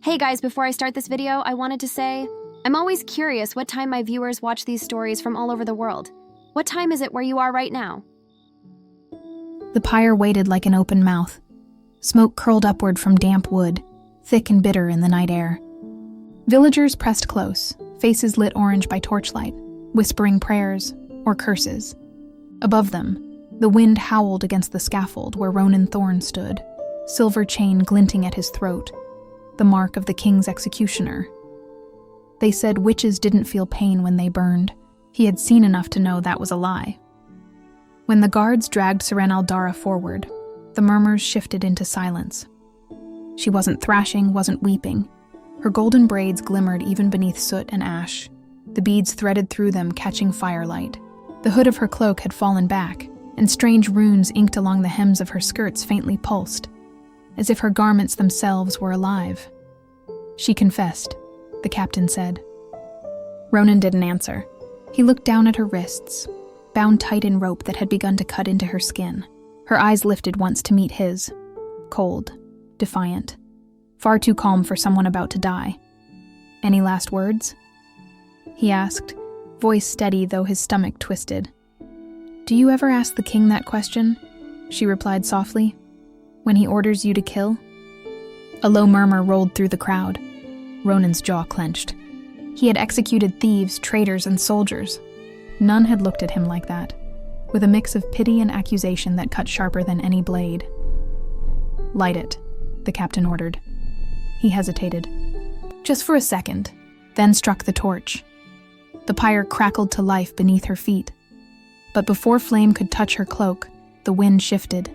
Hey guys, before I start this video, I wanted to say, I'm always curious what time my viewers watch these stories from all over the world. What time is it where you are right now? The pyre waited like an open mouth. Smoke curled upward from damp wood, thick and bitter in the night air. Villagers pressed close, faces lit orange by torchlight, whispering prayers or curses. Above them, the wind howled against the scaffold where Ronan Thorne stood, silver chain glinting at his throat, the mark of the king's executioner. They said witches didn't feel pain when they burned. He had seen enough to know that was a lie. When the guards dragged Seren Aldara forward, the murmurs shifted into silence. She wasn't thrashing, wasn't weeping. Her golden braids glimmered even beneath soot and ash, the beads threaded through them catching firelight. The hood of her cloak had fallen back, and strange runes inked along the hems of her skirts faintly pulsed, as if her garments themselves were alive. She confessed, the captain said. Ronan didn't answer. He looked down at her wrists, bound tight in rope that had begun to cut into her skin. Her eyes lifted once to meet his, cold, defiant, far too calm for someone about to die. Any last words? He asked, voice steady though his stomach twisted. Do you ever ask the king that question? She replied softly. When he orders you to kill? A low murmur rolled through the crowd. Ronan's jaw clenched. He had executed thieves, traitors, and soldiers. None had looked at him like that, with a mix of pity and accusation that cut sharper than any blade. Light it, the captain ordered. He hesitated. Just for a second, then struck the torch. The pyre crackled to life beneath her feet. But before flame could touch her cloak, the wind shifted.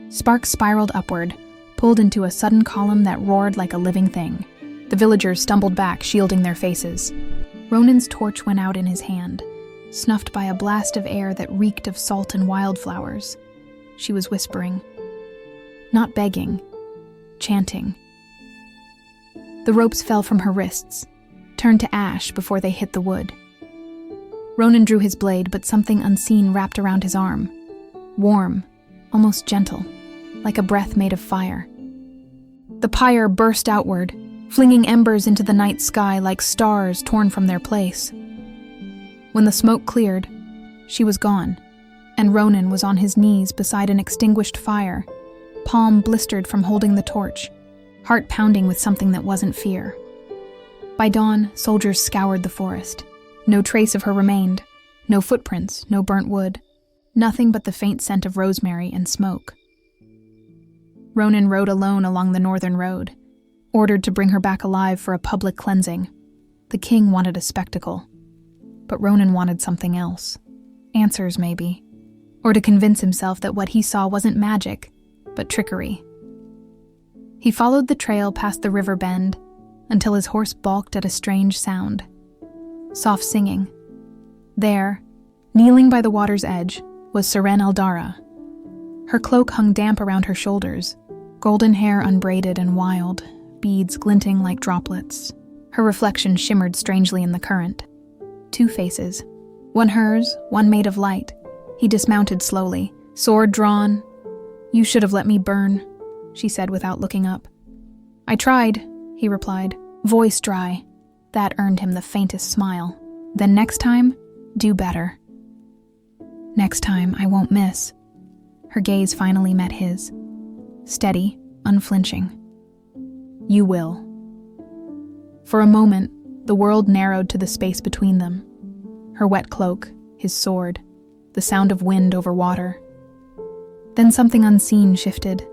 Sparks spiraled upward, pulled into a sudden column that roared like a living thing. The villagers stumbled back, shielding their faces. Ronan's torch went out in his hand, snuffed by a blast of air that reeked of salt and wildflowers. She was whispering. Not begging, chanting. The ropes fell from her wrists, turned to ash before they hit the wood. Ronan drew his blade, but something unseen wrapped around his arm. Warm, almost gentle, like a breath made of fire. The pyre burst outward, flinging embers into the night sky like stars torn from their place. When the smoke cleared, she was gone, and Ronan was on his knees beside an extinguished fire, palm blistered from holding the torch, heart pounding with something that wasn't fear. By dawn, soldiers scoured the forest. No trace of her remained, no footprints, no burnt wood, nothing but the faint scent of rosemary and smoke. Ronan rode alone along the northern road, ordered to bring her back alive for a public cleansing. The king wanted a spectacle, but Ronan wanted something else. Answers, maybe. Or to convince himself that what he saw wasn't magic, but trickery. He followed the trail past the river bend until his horse balked at a strange sound. Soft singing. There, kneeling by the water's edge, was Seren Aldara. Her cloak hung damp around her shoulders, golden hair unbraided and wild, beads glinting like droplets. Her reflection shimmered strangely in the current. Two faces, one hers, one made of light. He dismounted slowly, sword drawn. You should have let me burn, she said without looking up. I tried, he replied, voice dry. That earned him the faintest smile. Then next time, do better. Next time, I won't miss. Her gaze finally met his. Steady, unflinching. You will. For a moment, the world narrowed to the space between them. Her wet cloak, his sword, the sound of wind over water. Then something unseen shifted.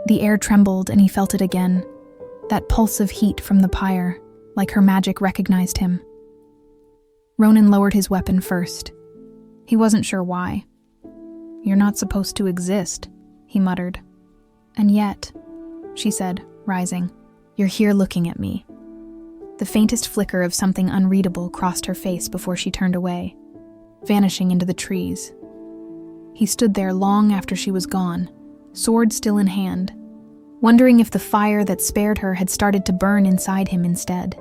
The air trembled and he felt it again, that pulse of heat from the pyre, like her magic recognized him. Ronan lowered his weapon first. He wasn't sure why. You're not supposed to exist, he muttered. And yet, she said, rising, you're here looking at me. The faintest flicker of something unreadable crossed her face before she turned away, vanishing into the trees. He stood there long after she was gone, sword still in hand, wondering if the fire that spared her had started to burn inside him instead.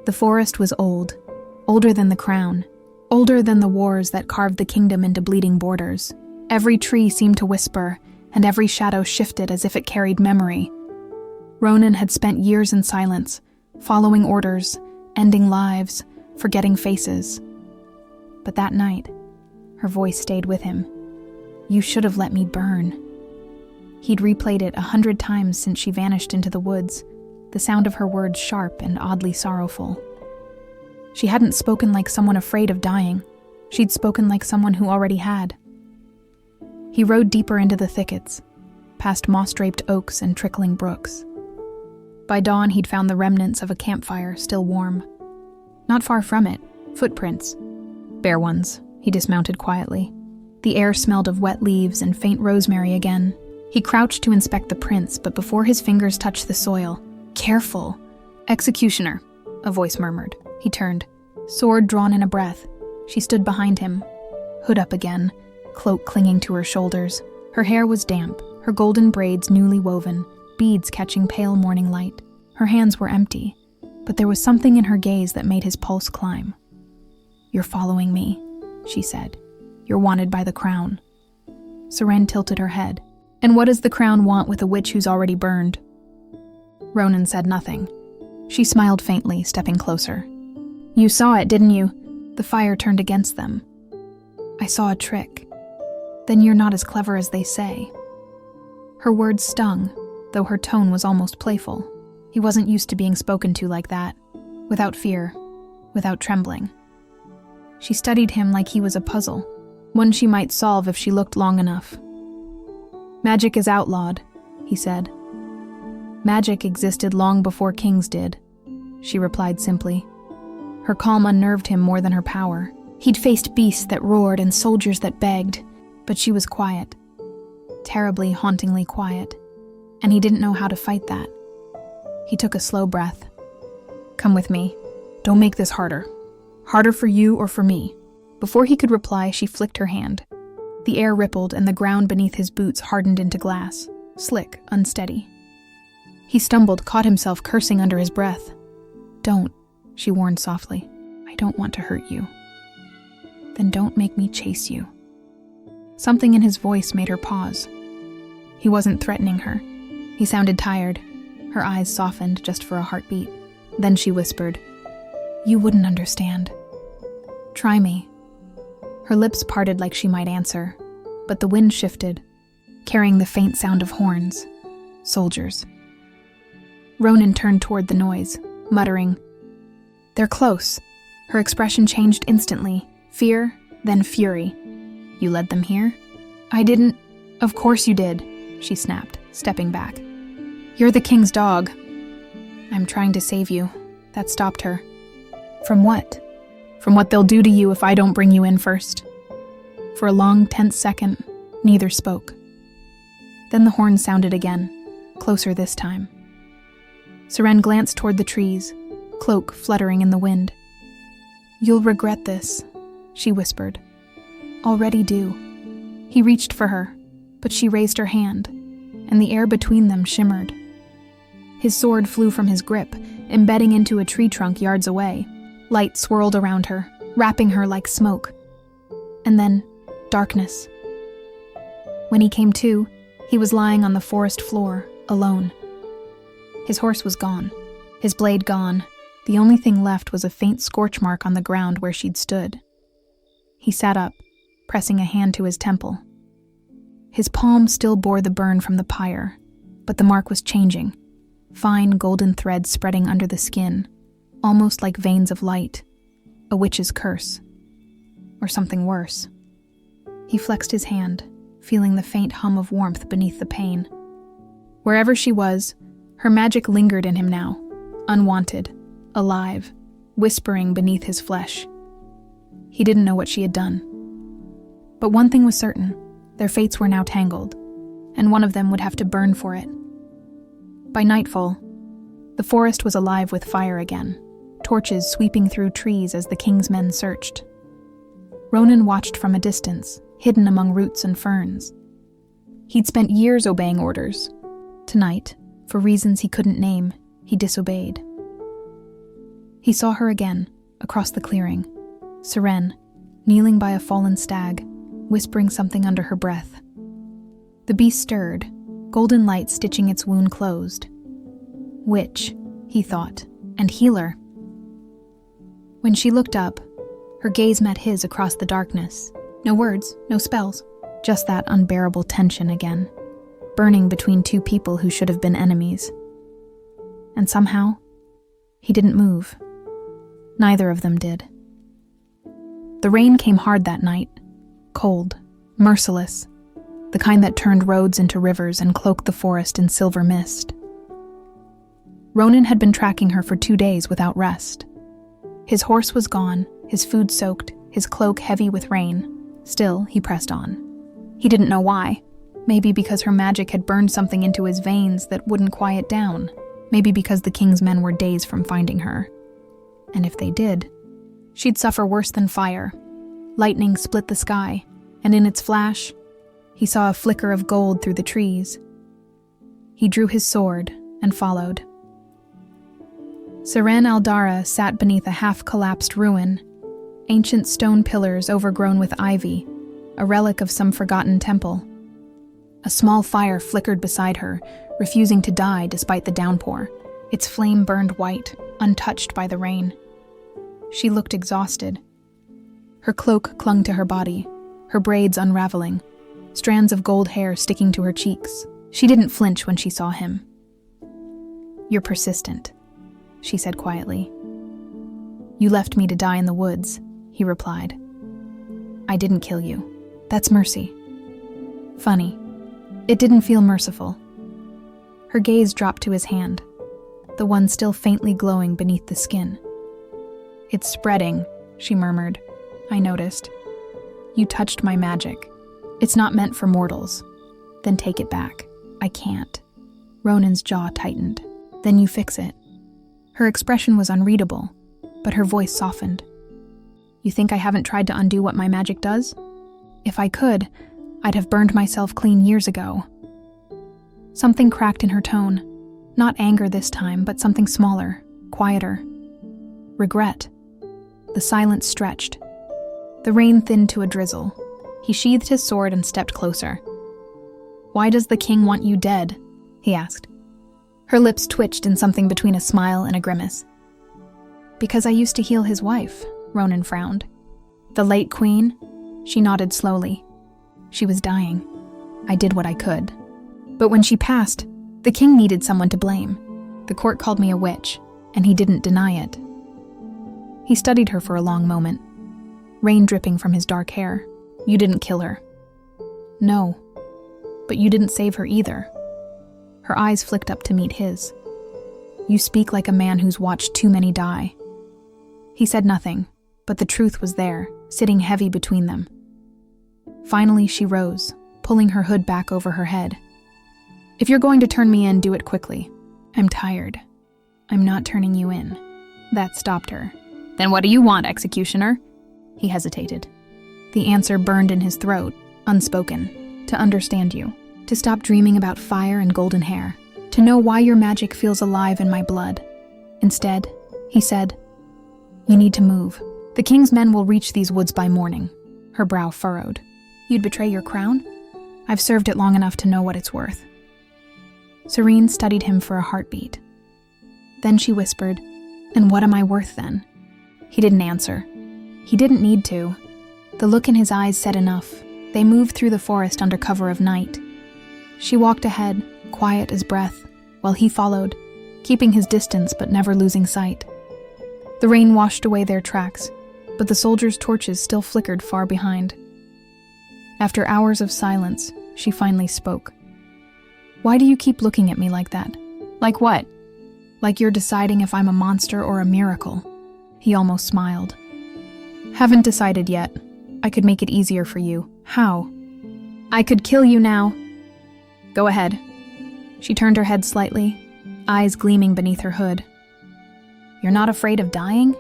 The forest was old, older than the crown, older than the wars that carved the kingdom into bleeding borders. Every tree seemed to whisper, and every shadow shifted as if it carried memory. Ronan had spent years in silence, following orders, ending lives, forgetting faces. But that night, her voice stayed with him. "You should have let me burn." He'd replayed it 100 times since she vanished into the woods, the sound of her words sharp and oddly sorrowful. She hadn't spoken like someone afraid of dying. She'd spoken like someone who already had. He rode deeper into the thickets, past moss-draped oaks and trickling brooks. By dawn, he'd found the remnants of a campfire still warm. Not far from it, footprints. Bare ones. He dismounted quietly. The air smelled of wet leaves and faint rosemary again. He crouched to inspect the prints, but before his fingers touched the soil, "Careful!" "Executioner," a voice murmured. He turned, sword drawn in a breath. She stood behind him, hood up again, cloak clinging to her shoulders. Her hair was damp, her golden braids newly woven, beads catching pale morning light. Her hands were empty, but there was something in her gaze that made his pulse climb. "You're following me," she said. "You're wanted by the crown." Seren tilted her head. "And what does the crown want with a witch who's already burned?" Ronan said nothing. She smiled faintly, stepping closer. "You saw it, didn't you? The fire turned against them." "I saw a trick." "Then you're not as clever as they say." Her words stung, though her tone was almost playful. He wasn't used to being spoken to like that, without fear, without trembling. She studied him like he was a puzzle, one she might solve if she looked long enough. "Magic is outlawed," he said. "Magic existed long before kings did," she replied simply. Her calm unnerved him more than her power. He'd faced beasts that roared and soldiers that begged, but she was quiet. Terribly, hauntingly quiet. And he didn't know how to fight that. He took a slow breath. "Come with me. Don't make this harder. Harder for you or for me." Before he could reply, she flicked her hand. The air rippled and the ground beneath his boots hardened into glass, slick, unsteady. He stumbled, caught himself cursing under his breath. "Don't," she warned softly. "I don't want to hurt you." "Then don't make me chase you." Something in his voice made her pause. He wasn't threatening her. He sounded tired. Her eyes softened just for a heartbeat. Then she whispered, "You wouldn't understand. Try me." Her lips parted like she might answer, but the wind shifted, carrying the faint sound of horns. Soldiers. Ronan turned toward the noise, muttering, "They're close." Her expression changed instantly, fear, then fury. "You led them here?" "I didn't." "Of course you did," she snapped, stepping back. "You're the king's dog." "I'm trying to save you." That stopped her. "From what?" "From what they'll do to you if I don't bring you in first." For a long, tense second, neither spoke. Then the horn sounded again, closer this time. Seren glanced toward the trees, cloak fluttering in the wind. "You'll regret this," she whispered. "Already do." He reached for her, but she raised her hand, and the air between them shimmered. His sword flew from his grip, embedding into a tree trunk yards away. Light swirled around her, wrapping her like smoke. And then, darkness. When he came to, he was lying on the forest floor, alone. His horse was gone, his blade gone. The only thing left was a faint scorch mark on the ground where she'd stood. He sat up, pressing a hand to his temple. His palm still bore the burn from the pyre, but the mark was changing, fine golden threads spreading under the skin, almost like veins of light, a witch's curse, or something worse. He flexed his hand, feeling the faint hum of warmth beneath the pain. Wherever she was, her magic lingered in him now, unwanted, alive, whispering beneath his flesh. He didn't know what she had done. But one thing was certain, their fates were now tangled, and one of them would have to burn for it. By nightfall, the forest was alive with fire again, torches sweeping through trees as the king's men searched. Ronan watched from a distance, hidden among roots and ferns. He'd spent years obeying orders. Tonight, for reasons he couldn't name, he disobeyed. He saw her again, across the clearing, Seren, kneeling by a fallen stag, whispering something under her breath. The beast stirred, golden light stitching its wound closed. Witch, he thought, and healer. When she looked up, her gaze met his across the darkness. No words, no spells, just that unbearable tension again, burning between two people who should have been enemies. And somehow, he didn't move. Neither of them did. The rain came hard that night, cold, merciless, the kind that turned roads into rivers and cloaked the forest in silver mist. Ronan had been tracking her for 2 days without rest. His horse was gone, his food soaked, his cloak heavy with rain. Still, he pressed on. He didn't know why. Maybe because her magic had burned something into his veins that wouldn't quiet down. Maybe because the king's men were days from finding her. And if they did, she'd suffer worse than fire. Lightning split the sky, and in its flash, he saw a flicker of gold through the trees. He drew his sword and followed. Seren Aldara sat beneath a half-collapsed ruin, ancient stone pillars overgrown with ivy, a relic of some forgotten temple. A small fire flickered beside her, refusing to die despite the downpour. Its flame burned white, untouched by the rain. She looked exhausted. Her cloak clung to her body, her braids unraveling, strands of gold hair sticking to her cheeks. She didn't flinch when she saw him. "You're persistent," she said quietly. "You left me to die in the woods," he replied. "I didn't kill you. That's mercy." Funny. It didn't feel merciful. Her gaze dropped to his hand, the one still faintly glowing beneath the skin. "It's spreading," she murmured. "I noticed. You touched my magic. It's not meant for mortals." "Then take it back." "I can't." Ronan's jaw tightened. "Then you fix it." Her expression was unreadable, but her voice softened. "You think I haven't tried to undo what my magic does? If I could, I'd have burned myself clean years ago." Something cracked in her tone. Not anger this time, but something smaller, quieter. Regret. The silence stretched. The rain thinned to a drizzle. He sheathed his sword and stepped closer. "Why does the king want you dead?" he asked. Her lips twitched in something between a smile and a grimace. "Because I used to heal his wife," Ronan frowned. "The late queen?" She nodded slowly. "She was dying. I did what I could. But when she passed, the king needed someone to blame. The court called me a witch, and he didn't deny it." He studied her for a long moment, rain dripping from his dark hair. "You didn't kill her." "No, but you didn't save her either." Her eyes flicked up to meet his. "You speak like a man who's watched too many die." He said nothing, but the truth was there, sitting heavy between them. Finally, she rose, pulling her hood back over her head. "If you're going to turn me in, do it quickly. I'm tired." "I'm not turning you in." That stopped her. "Then what do you want, executioner?" He hesitated. The answer burned in his throat, unspoken. "To understand you. To stop dreaming about fire and golden hair. To know why your magic feels alive in my blood. Instead," he said, "you need to move. The king's men will reach these woods by morning." Her brow furrowed. "You'd betray your crown? I've served it long enough to know what it's worth." Seren studied him for a heartbeat. Then she whispered, "And what am I worth then?" He didn't answer. He didn't need to. The look in his eyes said enough. They moved through the forest under cover of night. She walked ahead, quiet as breath, while he followed, keeping his distance but never losing sight. The rain washed away their tracks, but the soldiers' torches still flickered far behind. After hours of silence, she finally spoke. "Why do you keep looking at me like that?" "Like what?" "Like you're deciding if I'm a monster or a miracle." He almost smiled. "Haven't decided yet. I could make it easier for you." "How?" "I could kill you now." "Go ahead." She turned her head slightly, eyes gleaming beneath her hood. "You're not afraid of dying?"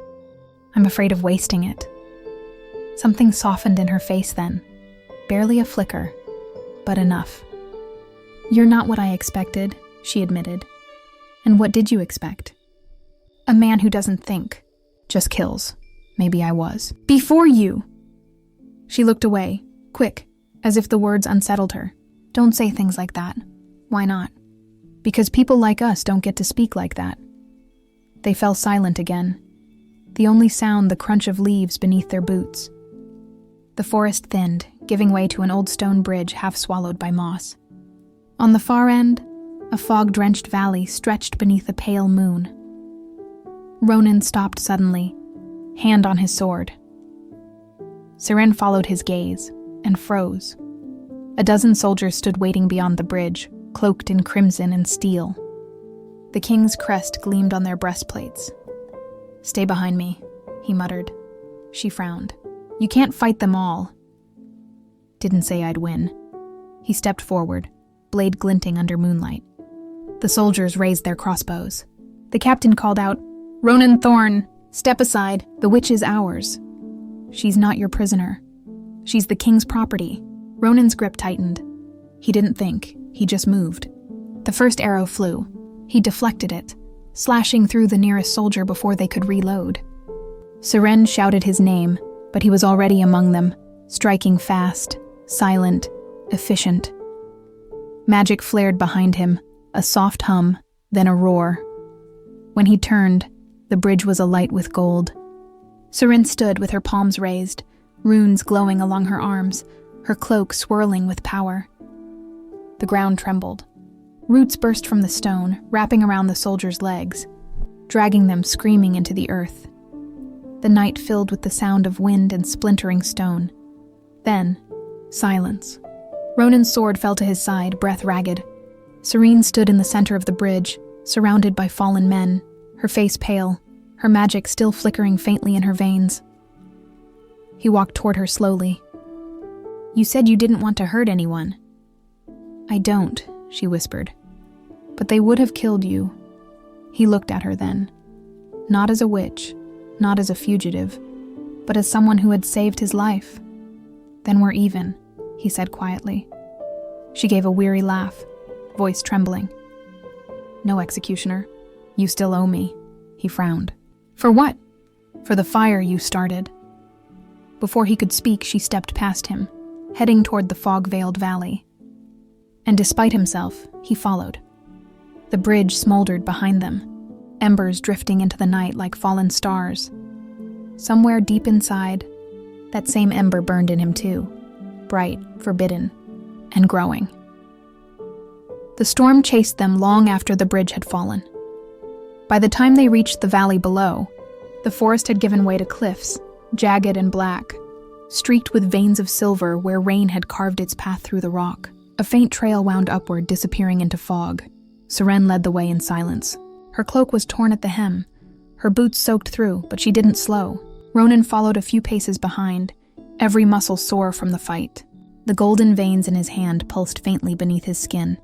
"I'm afraid of wasting it." Something softened in her face then. Barely a flicker, but enough. "You're not what I expected," she admitted. "And what did you expect?" "A man who doesn't think, just kills. Maybe I was." "Before you!" She looked away, quick, as if the words unsettled her. "Don't say things like that." "Why not?" Because people like us don't get to speak like that." They fell silent again, the only sound the crunch of leaves beneath their boots. The forest thinned, giving way to an old stone bridge half swallowed by moss. On the far end, a fog-drenched valley stretched beneath a pale moon. Ronan stopped suddenly, hand on his sword. Seren followed his gaze and froze. A dozen soldiers stood waiting beyond the bridge, cloaked in crimson and steel. The king's crest gleamed on their breastplates. "Stay behind me," he muttered. She frowned. "You can't fight them all." "Didn't say I'd win." He stepped forward, blade glinting under moonlight. The soldiers raised their crossbows. The captain called out, "Ronan Thorne, step aside. The witch is ours. She's not your prisoner. She's the king's property." Ronan's grip tightened. He didn't think, he just moved. The first arrow flew. He deflected it, slashing through the nearest soldier before they could reload. Seren shouted his name, but he was already among them, striking fast, silent, efficient. Magic flared behind him, a soft hum, then a roar. When he turned, the bridge was alight with gold. Seren stood with her palms raised, runes glowing along her arms, her cloak swirling with power. The ground trembled. Roots burst from the stone, wrapping around the soldiers' legs, dragging them screaming into the earth. The night filled with the sound of wind and splintering stone. Then, silence. Ronan's sword fell to his side, breath ragged. Seren stood in the center of the bridge, surrounded by fallen men, her face pale, her magic still flickering faintly in her veins. He walked toward her slowly. "You said you didn't want to hurt anyone." "I don't," she whispered. "But they would have killed you." He looked at her then. Not as a witch, not as a fugitive, but as someone who had saved his life. "Then we're even," he said quietly. She gave a weary laugh, voice trembling. "No, executioner. You still owe me." He frowned. "For what?" "For the fire you started." Before he could speak, she stepped past him, heading toward the fog-veiled valley. And despite himself, he followed. The bridge smoldered behind them, embers drifting into the night like fallen stars. Somewhere deep inside, that same ember burned in him too, bright, forbidden, and growing. The storm chased them long after the bridge had fallen. By the time they reached the valley below, the forest had given way to cliffs, jagged and black, streaked with veins of silver where rain had carved its path through the rock. A faint trail wound upward, disappearing into fog. Seren led the way in silence. Her cloak was torn at the hem, her boots soaked through, but she didn't slow. Ronan followed a few paces behind, every muscle sore from the fight. The golden veins in his hand pulsed faintly beneath his skin,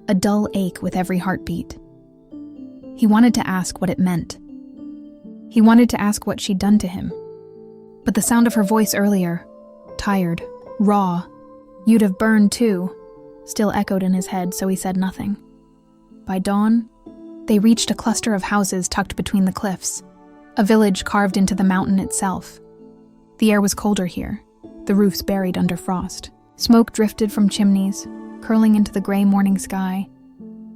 a dull ache with every heartbeat. He wanted to ask what it meant. He wanted to ask what she'd done to him. But the sound of her voice earlier, tired, raw, "You'd have burned too," still echoed in his head, so he said nothing. By dawn, they reached a cluster of houses tucked between the cliffs, a village carved into the mountain itself. The air was colder here, the roofs buried under frost. Smoke drifted from chimneys, curling into the gray morning sky.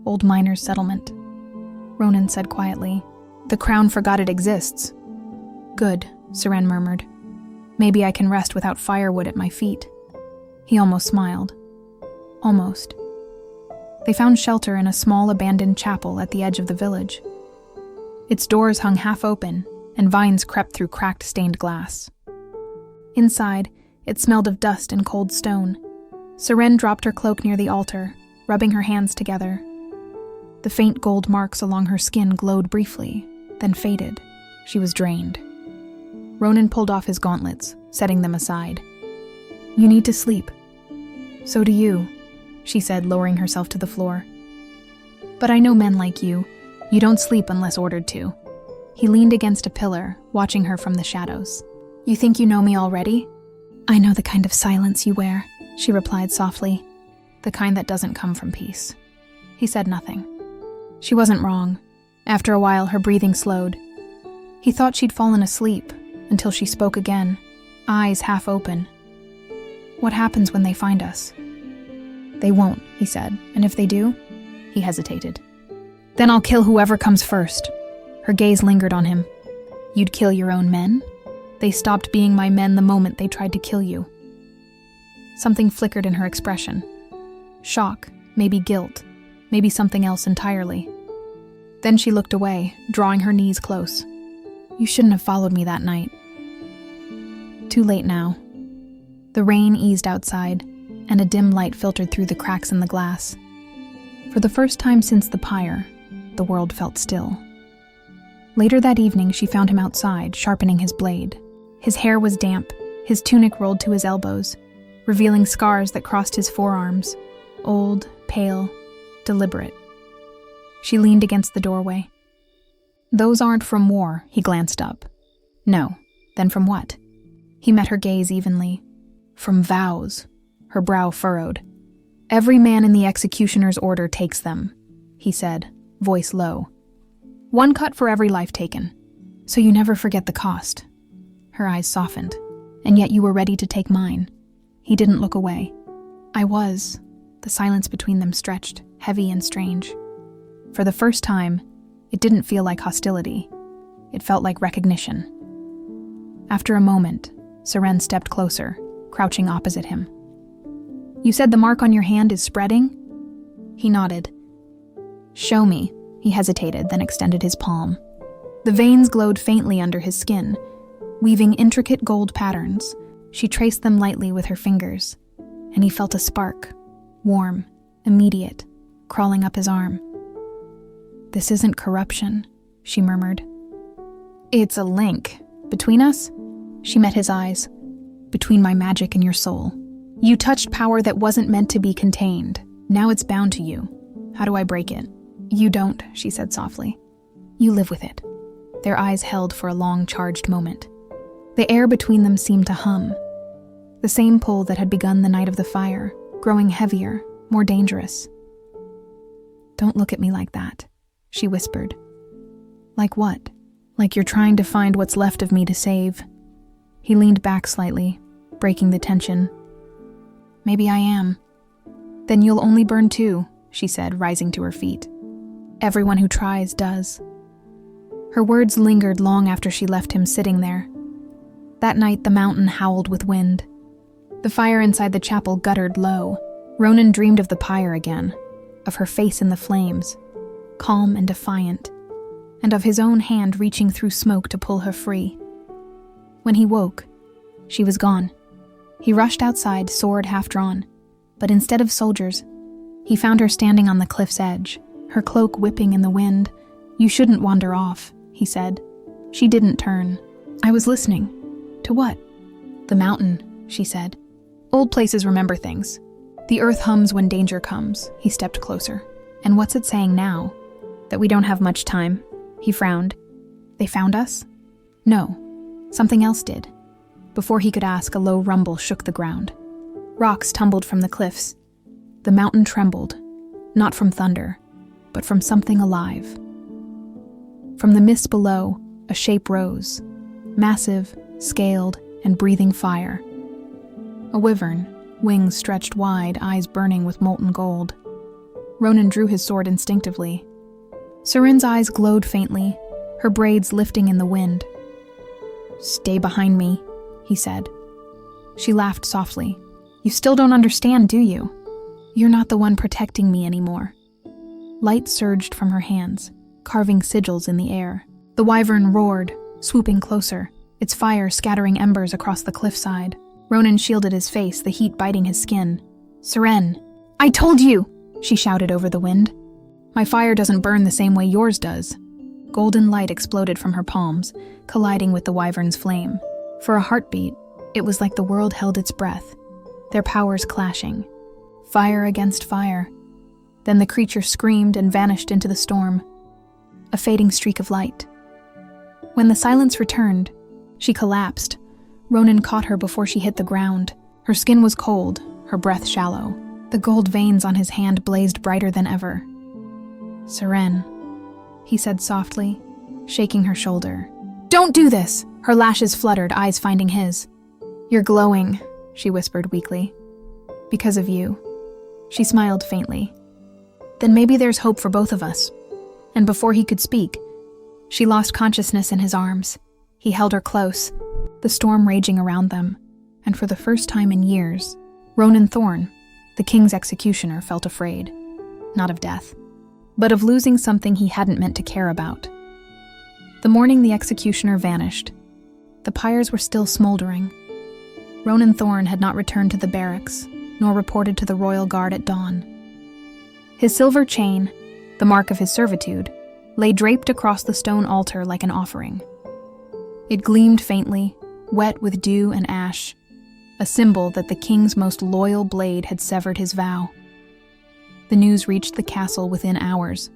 Old miners' settlement. Ronan said quietly, "The crown forgot it exists." "Good," Seren murmured. "Maybe I can rest without firewood at my feet." He almost smiled. Almost. They found shelter in a small abandoned chapel at the edge of the village. Its doors hung half open, and vines crept through cracked stained glass. Inside, it smelled of dust and cold stone. Seren dropped her cloak near the altar, rubbing her hands together. The faint gold marks along her skin glowed briefly, then faded. She was drained. Ronan pulled off his gauntlets, setting them aside. "You need to sleep." "So do you," she said, lowering herself to the floor. "But I know men like you. You don't sleep unless ordered to." He leaned against a pillar, watching her from the shadows. "You think you know me already?" "I know the kind of silence you wear," she replied softly. "The kind that doesn't come from peace." He said nothing. She wasn't wrong. After a while, her breathing slowed. He thought she'd fallen asleep, until she spoke again, eyes half open. "What happens when they find us?" "They won't," he said. "And if they do?" He hesitated. Then I'll kill whoever comes first. Her gaze lingered on him. You'd kill your own men? They stopped being my men the moment they tried to kill you. Something flickered in her expression. Shock, maybe guilt, maybe something else entirely. Then she looked away, drawing her knees close. You shouldn't have followed me that night. Too late now. The rain eased outside, and a dim light filtered through the cracks in the glass. For the first time since the pyre, the world felt still. Later that evening, she found him outside, sharpening his blade. His hair was damp, his tunic rolled to his elbows, revealing scars that crossed his forearms, old, pale, deliberate. She leaned against the doorway. Those aren't from war, he glanced up. No, then from what? He met her gaze evenly. From vows. Her brow furrowed. Every man in the executioner's order takes them, he said, voice low. One cut for every life taken. So you never forget the cost. Her eyes softened. And yet you were ready to take mine. He didn't look away. I was. The silence between them stretched, heavy and strange. For the first time, it didn't feel like hostility. It felt like recognition. After a moment, Seren stepped closer, crouching opposite him. You said the mark on your hand is spreading? He nodded. Show me. He hesitated, then extended his palm. The veins glowed faintly under his skin, weaving intricate gold patterns. She traced them lightly with her fingers, and he felt a spark, warm, immediate, crawling up his arm. This isn't corruption, she murmured. It's a link. Between us? She met his eyes. Between my magic and your soul. You touched power that wasn't meant to be contained. Now it's bound to you. How do I break it? You don't, she said softly. You live with it. Their eyes held for a long, charged moment. The air between them seemed to hum. The same pull that had begun the night of the fire, growing heavier, more dangerous. Don't look at me like that, she whispered. Like what? Like you're trying to find what's left of me to save. He leaned back slightly, breaking the tension. Maybe I am. Then you'll only burn too, she said, rising to her feet. Everyone who tries does. Her words lingered long after she left him sitting there. That night the mountain howled with wind. The fire inside the chapel guttered low. Ronan dreamed of the pyre again, of her face in the flames, calm and defiant, and of his own hand reaching through smoke to pull her free. When he woke, she was gone. He rushed outside, sword half drawn, but instead of soldiers, he found her standing on the cliff's edge, her cloak whipping in the wind. You shouldn't wander off, he said. She didn't turn. I was listening. To what? The mountain, she said. Old places remember things. The earth hums when danger comes. He stepped closer. And what's it saying now? That we don't have much time. He frowned. They found us? No. Something else did. Before he could ask, a low rumble shook the ground. Rocks tumbled from the cliffs. The mountain trembled, not from thunder, but from something alive. From the mist below, a shape rose, massive, scaled, and breathing fire. A wyvern, wings stretched wide, eyes burning with molten gold. Ronan drew his sword instinctively. Seren's eyes glowed faintly, her braids lifting in the wind. Stay behind me, he said. She laughed softly. You still don't understand, do you? You're not the one protecting me anymore. Light surged from her hands, carving sigils in the air. The wyvern roared, swooping closer, its fire scattering embers across the cliffside. Ronan shielded his face, the heat biting his skin. Seren! I told you! She shouted over the wind. My fire doesn't burn the same way yours does. Golden light exploded from her palms, colliding with the wyvern's flame. For a heartbeat, it was like the world held its breath, their powers clashing. Fire against fire. Then the creature screamed and vanished into the storm. A fading streak of light. When the silence returned, she collapsed. Ronan caught her before she hit the ground. Her skin was cold, her breath shallow. The gold veins on his hand blazed brighter than ever. Seren, he said softly, shaking her shoulder. Don't do this! Her lashes fluttered, eyes finding his. You're glowing, she whispered weakly. Because of you. She smiled faintly. Then maybe there's hope for both of us. And before he could speak, she lost consciousness in his arms. He held her close, the storm raging around them, and for the first time in years, Ronan Thorne, the king's executioner, felt afraid, not of death, but of losing something he hadn't meant to care about. The morning the executioner vanished, the pyres were still smoldering. Ronan Thorne had not returned to the barracks, nor reported to the royal guard at dawn. His silver chain, the mark of his servitude, lay draped across the stone altar like an offering. It gleamed faintly, wet with dew and ash, a symbol that the king's most loyal blade had severed his vow. The news reached the castle within hours.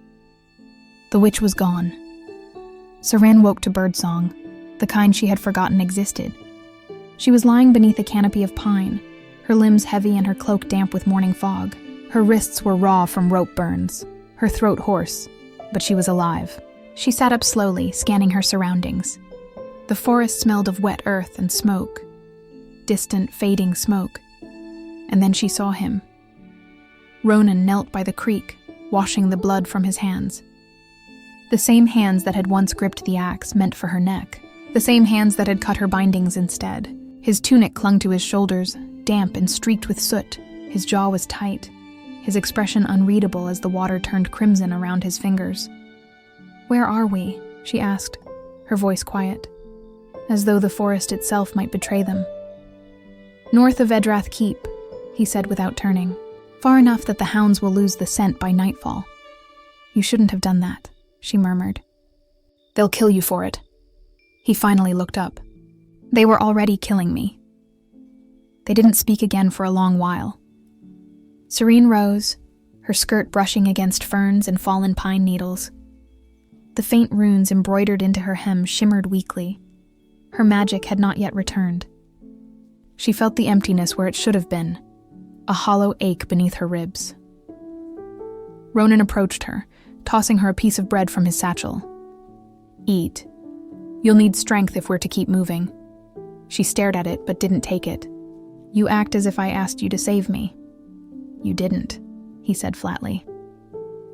The witch was gone. Seren woke to birdsong, the kind she had forgotten existed. She was lying beneath a canopy of pine, her limbs heavy and her cloak damp with morning fog. Her wrists were raw from rope burns, her throat hoarse, but she was alive. She sat up slowly, scanning her surroundings. The forest smelled of wet earth and smoke, distant, fading smoke. And then she saw him. Ronan knelt by the creek, washing the blood from his hands. The same hands that had once gripped the axe meant for her neck. The same hands that had cut her bindings instead. His tunic clung to his shoulders, damp and streaked with soot. His jaw was tight, his expression unreadable as the water turned crimson around his fingers. "Where are we?" she asked, her voice quiet, as though the forest itself might betray them. "North of Edrath Keep," he said without turning. "Far enough that the hounds will lose the scent by nightfall." "You shouldn't have done that," she murmured. "They'll kill you for it." He finally looked up. "They were already killing me." They didn't speak again for a long while. Seren rose, her skirt brushing against ferns and fallen pine needles. The faint runes embroidered into her hem shimmered weakly. Her magic had not yet returned. She felt the emptiness where it should have been, a hollow ache beneath her ribs. Ronan approached her, tossing her a piece of bread from his satchel. "Eat. You'll need strength if we're to keep moving." She stared at it but didn't take it. "You act as if I asked you to save me." "You didn't," he said flatly.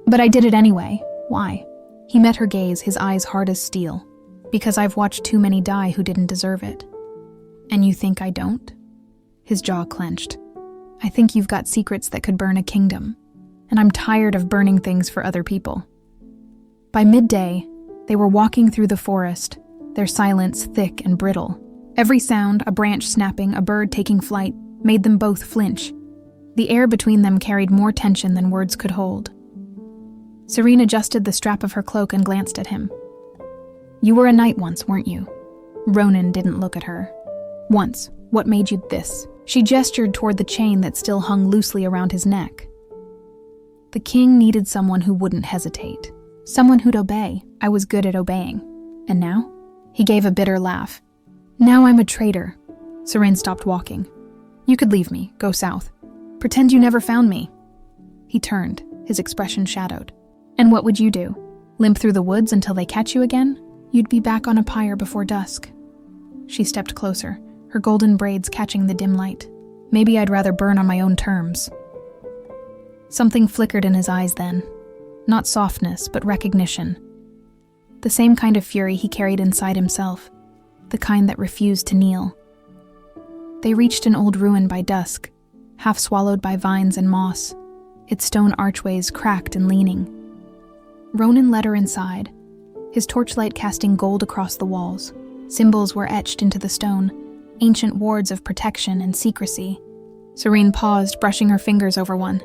"But I did it anyway. Why?" He met her gaze, his eyes hard as steel. "Because I've watched too many die who didn't deserve it." "And you think I don't?" His jaw clenched. "I think you've got secrets that could burn a kingdom, and I'm tired of burning things for other people." By midday, they were walking through the forest, their silence thick and brittle. Every sound, a branch snapping, a bird taking flight, made them both flinch. The air between them carried more tension than words could hold. Seren adjusted the strap of her cloak and glanced at him. "You were a knight once, weren't you?" Ronan didn't look at her. "Once. What made you this?" She gestured toward the chain that still hung loosely around his neck. "The king needed someone who wouldn't hesitate. Someone who'd obey. I was good at obeying. And now?" He gave a bitter laugh. "Now I'm a traitor." Seren stopped walking. "You could leave me, go south. Pretend you never found me." He turned, his expression shadowed. "And what would you do? Limp through the woods until they catch you again? You'd be back on a pyre before dusk." She stepped closer, her golden braids catching the dim light. "Maybe I'd rather burn on my own terms." Something flickered in his eyes then. Not softness, but recognition. The same kind of fury he carried inside himself, the kind that refused to kneel. They reached an old ruin by dusk, half swallowed by vines and moss, its stone archways cracked and leaning. Ronan led her inside, his torchlight casting gold across the walls. Symbols were etched into the stone, ancient wards of protection and secrecy. Seren paused, brushing her fingers over one.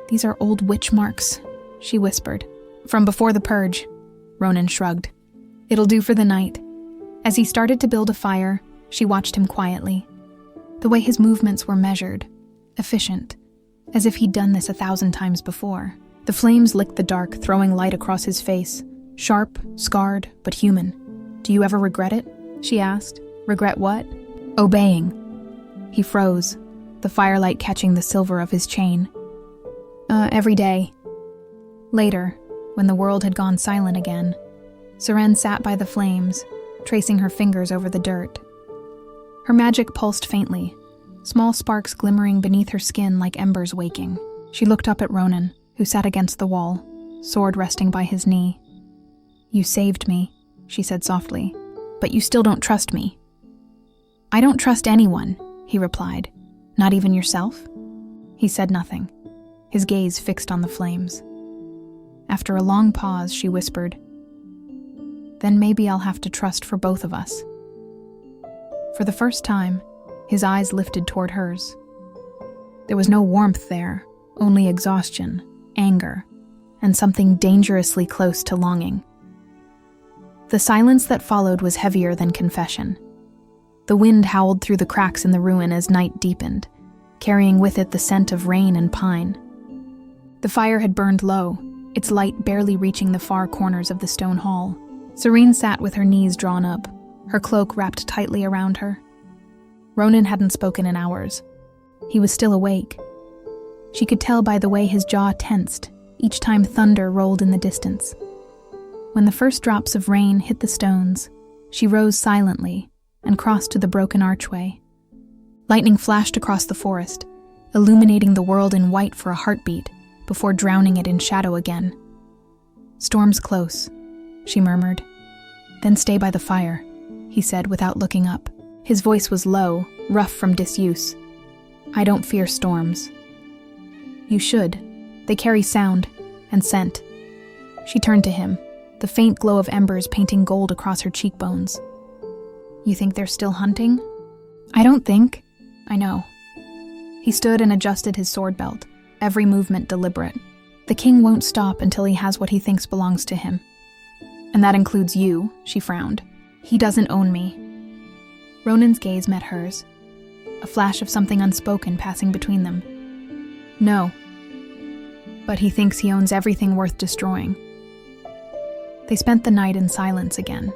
"These are old witch marks," she whispered. "From before the purge." Ronan shrugged. "It'll do for the night." As he started to build a fire, she watched him quietly. The way his movements were measured, efficient, as if he'd done this 1,000 times before. The flames licked the dark, throwing light across his face, sharp, scarred, but human. "Do you ever regret it?" she asked. "Regret what?" "Obeying." He froze, the firelight catching the silver of his chain. Every day." Later, when the world had gone silent again, Seren sat by the flames, tracing her fingers over the dirt. Her magic pulsed faintly, small sparks glimmering beneath her skin like embers waking. She looked up at Ronan, who sat against the wall, sword resting by his knee. "You saved me," she said softly, "but you still don't trust me." "I don't trust anyone," he replied. "Not even yourself?" He said nothing, his gaze fixed on the flames. After a long pause, she whispered, "Then maybe I'll have to trust for both of us." For the first time, his eyes lifted toward hers. There was no warmth there, only exhaustion, anger, and something dangerously close to longing. The silence that followed was heavier than confession. The wind howled through the cracks in the ruin as night deepened, carrying with it the scent of rain and pine. The fire had burned low, its light barely reaching the far corners of the stone hall. Seren sat with her knees drawn up, her cloak wrapped tightly around her. Ronan hadn't spoken in hours. He was still awake. She could tell by the way his jaw tensed each time thunder rolled in the distance. When the first drops of rain hit the stones, she rose silently and crossed to the broken archway. Lightning flashed across the forest, illuminating the world in white for a heartbeat before drowning it in shadow again. "Storm's close," she murmured. "Then stay by the fire," he said without looking up. His voice was low, rough from disuse. "I don't fear storms." "You should. They carry sound and scent." She turned to him, the faint glow of embers painting gold across her cheekbones. "You think they're still hunting?" "I don't think. I know." He stood and adjusted his sword belt, every movement deliberate. "The king won't stop until he has what he thinks belongs to him. And that includes you," she frowned. "He doesn't own me." Ronan's gaze met hers, a flash of something unspoken passing between them. "No. But he thinks he owns everything worth destroying." They spent the night in silence again.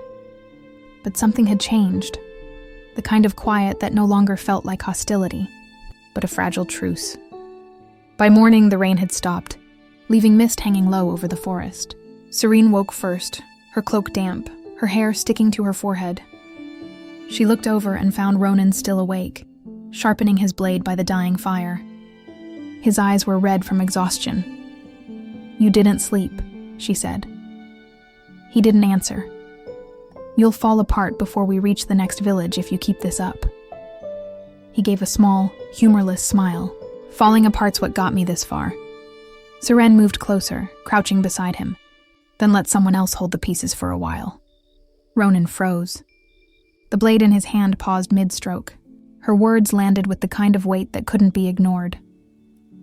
But something had changed, the kind of quiet that no longer felt like hostility, but a fragile truce. By morning, the rain had stopped, leaving mist hanging low over the forest. Seren woke first, her cloak damp, her hair sticking to her forehead. She looked over and found Ronan still awake, sharpening his blade by the dying fire. His eyes were red from exhaustion. "You didn't sleep," she said. He didn't answer. "You'll fall apart before we reach the next village if you keep this up." He gave a small, humorless smile. "Falling apart's what got me this far." Seren moved closer, crouching beside him. "Then let someone else hold the pieces for a while." Ronan froze. The blade in his hand paused mid-stroke. Her words landed with the kind of weight that couldn't be ignored.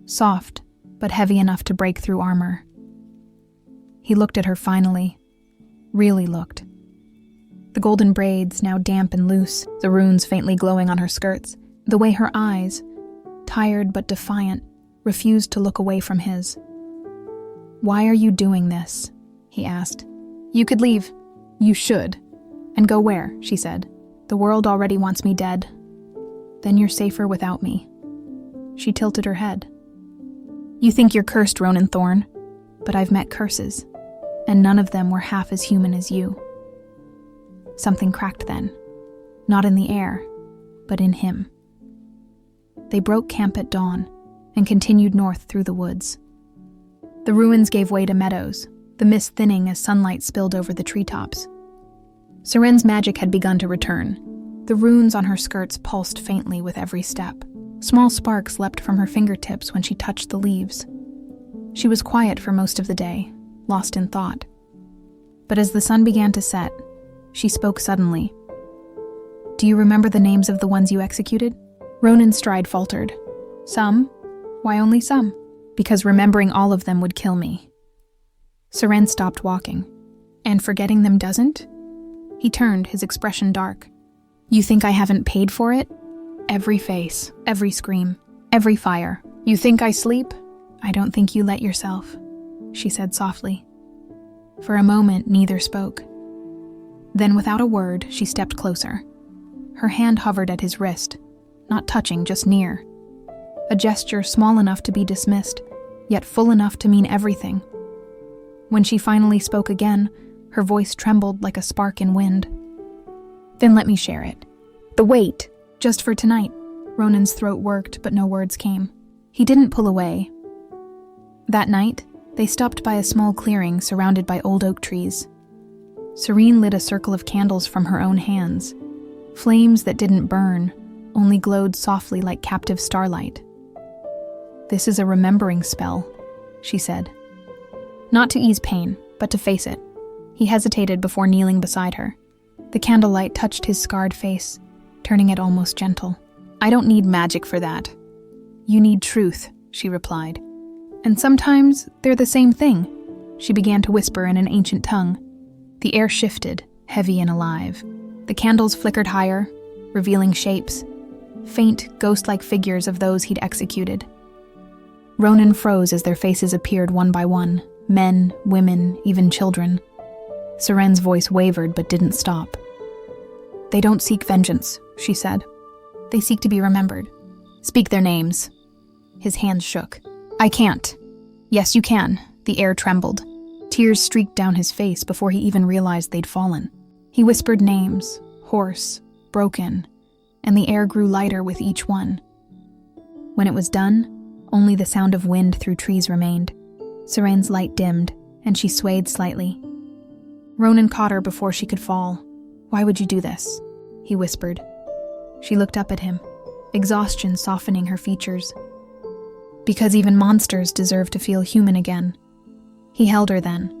Soft, but heavy enough to break through armor. He looked at her finally. Really looked. The golden braids, now damp and loose, the runes faintly glowing on her skirts, the way her eyes, tired but defiant, refused to look away from his. "Why are you doing this?" he asked. "You could leave." "You should." "And go where?" she said. "The world already wants me dead." "Then you're safer without me." She tilted her head. "You think you're cursed, Ronan Thorne, but I've met curses, and none of them were half as human as you." Something cracked then, not in the air, but in him. They broke camp at dawn and continued north through the woods. The ruins gave way to meadows, the mist thinning as sunlight spilled over the treetops. Seren's magic had begun to return. The runes on her skirts pulsed faintly with every step. Small sparks leapt from her fingertips when she touched the leaves. She was quiet for most of the day, lost in thought. But as the sun began to set, she spoke suddenly. "Do you remember the names of the ones you executed?" Ronan's stride faltered. "Some? Why only some?" "Because remembering all of them would kill me." Seren stopped walking. "And forgetting them doesn't?" He turned, his expression dark. "You think I haven't paid for it? Every face, every scream, every fire. You think I sleep? I don't think you let yourself," she said softly. For a moment, neither spoke. Then, without a word, she stepped closer. Her hand hovered at his wrist, not touching, just near. A gesture small enough to be dismissed, yet full enough to mean everything. When she finally spoke again, her voice trembled like a spark in wind. "Then let me share it. The weight, just for tonight." Ronan's throat worked, but no words came. He didn't pull away. "That night, They stopped by a small clearing surrounded by old oak trees. Seren lit a circle of candles from her own hands. Flames that didn't burn, only glowed softly like captive starlight. "This is a remembering spell," she said. Not to ease pain, but to face it. He hesitated before kneeling beside her. The candlelight touched his scarred face, turning it almost gentle. "I don't need magic for that. You need truth," she replied. "And sometimes they're the same thing," she began to whisper in an ancient tongue. The air shifted, heavy and alive. The candles flickered higher, revealing shapes, faint, ghost-like figures of those he'd executed. Ronan froze as their faces appeared one by one, men, women, even children. Seren's voice wavered but didn't stop. "They don't seek vengeance," she said. "They seek to be remembered. Speak their names." His hands shook. "I can't." "Yes, you can." The air trembled. Tears streaked down his face before he even realized they'd fallen. He whispered names, hoarse, broken, and the air grew lighter with each one. When it was done, only the sound of wind through trees remained. Seren's light dimmed, and she swayed slightly. Ronan caught her before she could fall. "Why would you do this?" he whispered. She looked up at him, exhaustion softening her features. "Because even monsters deserve to feel human again." He held her then,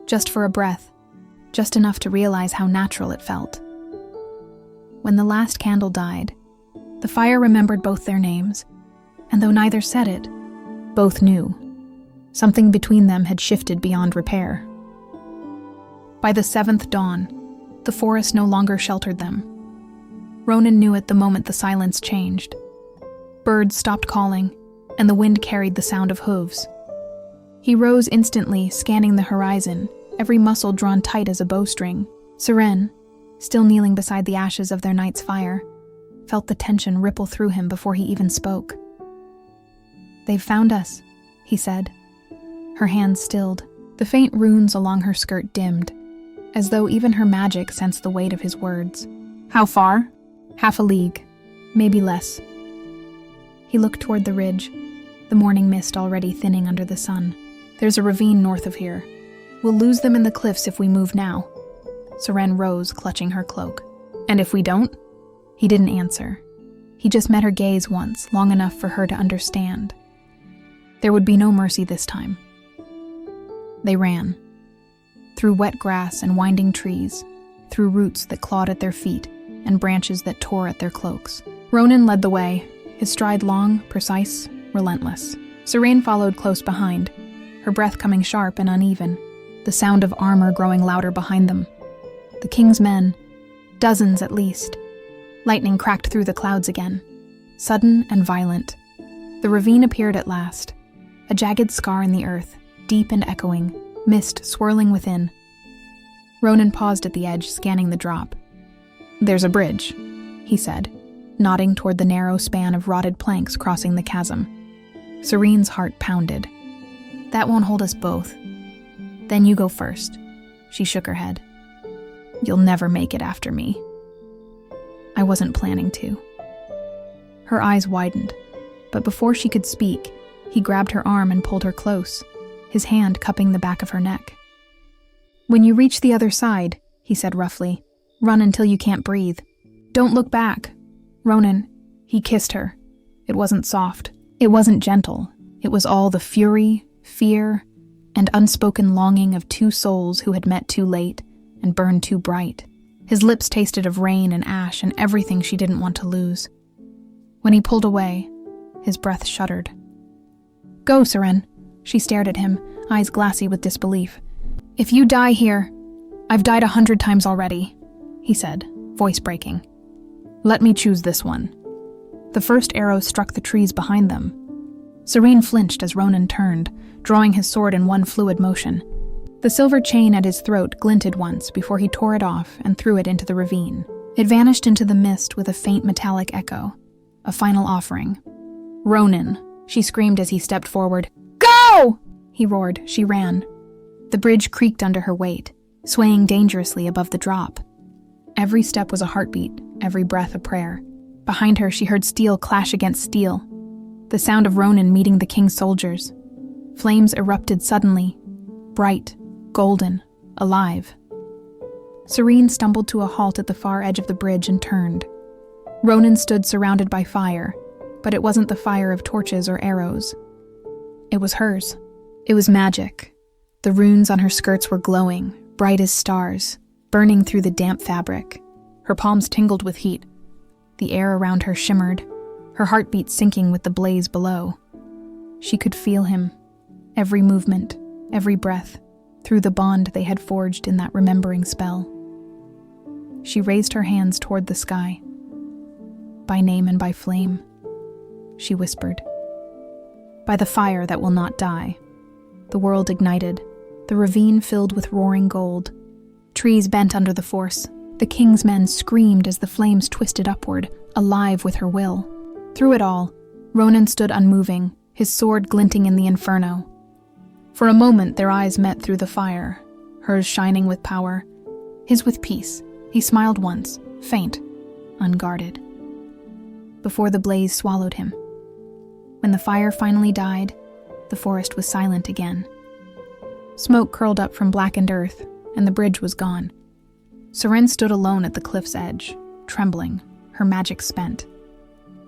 just for a breath, just enough to realize how natural it felt. When the last candle died, the fire remembered both their names, and though neither said it, both knew. Something between them had shifted beyond repair. By the 7th dawn, the forest no longer sheltered them. Ronan knew it the moment the silence changed. Birds stopped calling, and the wind carried the sound of hooves. He rose instantly, scanning the horizon, every muscle drawn tight as a bowstring. Seren, still kneeling beside the ashes of their night's fire, felt the tension ripple through him before he even spoke. "They've found us," he said. Her hands stilled. The faint runes along her skirt dimmed, as though even her magic sensed the weight of his words. "How far?" "Half a league, maybe less." He looked toward the ridge, the morning mist already thinning under the sun. "There's a ravine north of here. We'll lose them in the cliffs if we move now." Seren rose, clutching her cloak. "And if we don't?" He didn't answer. He just met her gaze once, long enough for her to understand. There would be no mercy this time. They ran. Through wet grass and winding trees, through roots that clawed at their feet and branches that tore at their cloaks. Ronan led the way, his stride long, precise, relentless. Seren followed close behind, her breath coming sharp and uneven, the sound of armor growing louder behind them. The king's men, dozens at least. Lightning cracked through the clouds again, sudden and violent. The ravine appeared at last, a jagged scar in the earth, deep and echoing, mist swirling within. Ronan paused at the edge, scanning the drop. "There's a bridge," he said, nodding toward the narrow span of rotted planks crossing the chasm. Seren's heart pounded. "That won't hold us both." "Then you go first." She shook her head. "You'll never make it after me." "I wasn't planning to." Her eyes widened, but before she could speak, he grabbed her arm and pulled her close, his hand cupping the back of her neck. "When you reach the other side," he said roughly, "run until you can't breathe. Don't look back." "Ronan," he kissed her. It wasn't soft. It wasn't gentle. It was all the fury, fear, and unspoken longing of two souls who had met too late and burned too bright. His lips tasted of rain and ash and everything she didn't want to lose. When he pulled away, his breath shuddered. "Go, Seren." She stared at him, eyes glassy with disbelief. "If you die here, I've died 100 times already," he said, voice breaking. "Let me choose this one." The first arrow struck the trees behind them. Seren flinched as Ronan turned, drawing his sword in one fluid motion. The silver chain at his throat glinted once before he tore it off and threw it into the ravine. It vanished into the mist with a faint metallic echo, a final offering. "Ronan," she screamed as he stepped forward. "Go!" he roared. She ran. The bridge creaked under her weight, swaying dangerously above the drop. Every step was a heartbeat, every breath a prayer. Behind her, she heard steel clash against steel, the sound of Ronan meeting the king's soldiers. Flames erupted suddenly, bright, golden, alive. Seren stumbled to a halt at the far edge of the bridge and turned. Ronan stood surrounded by fire, but it wasn't the fire of torches or arrows. It was hers. It was magic. The runes on her skirts were glowing, bright as stars, burning through the damp fabric. Her palms tingled with heat. The air around her shimmered, her heartbeat sinking with the blaze below. She could feel him, every movement, every breath, through the bond they had forged in that remembering spell. She raised her hands toward the sky. By name and by flame, she whispered. By the fire that will not die. The world ignited, the ravine filled with roaring gold. Trees bent under the force. The king's men screamed as the flames twisted upward, alive with her will. Through it all, Ronan stood unmoving, his sword glinting in the inferno. For a moment their eyes met through the fire, hers shining with power, his with peace. He smiled once, faint, unguarded. Before the blaze swallowed him. When the fire finally died, the forest was silent again. Smoke curled up from blackened earth, and the bridge was gone. Seren stood alone at the cliff's edge, trembling, her magic spent.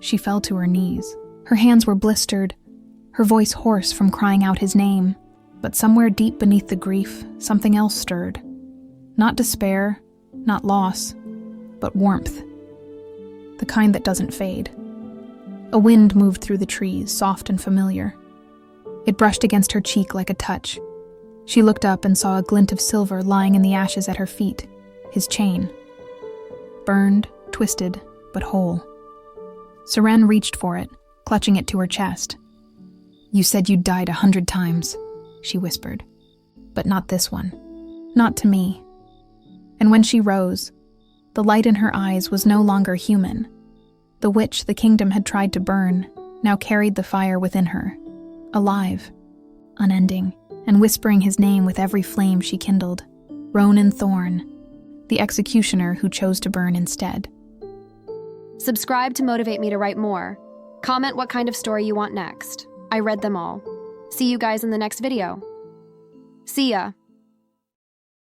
She fell to her knees. Her hands were blistered, her voice hoarse from crying out his name. But somewhere deep beneath the grief, something else stirred. Not despair, not loss, but warmth. The kind that doesn't fade. A wind moved through the trees, soft and familiar. It brushed against her cheek like a touch. She looked up and saw a glint of silver lying in the ashes at her feet, his chain. Burned, twisted, but whole. Seren reached for it, clutching it to her chest. "You said you'd died 100 times, she whispered. But not this one. Not to me. And when she rose, the light in her eyes was no longer human. The witch the kingdom had tried to burn now carried the fire within her, alive, unending, and whispering his name with every flame she kindled. Ronan Thorne, the executioner who chose to burn instead. Subscribe to motivate me to write more. Comment what kind of story you want next. I read them all. See you guys in the next video. See ya.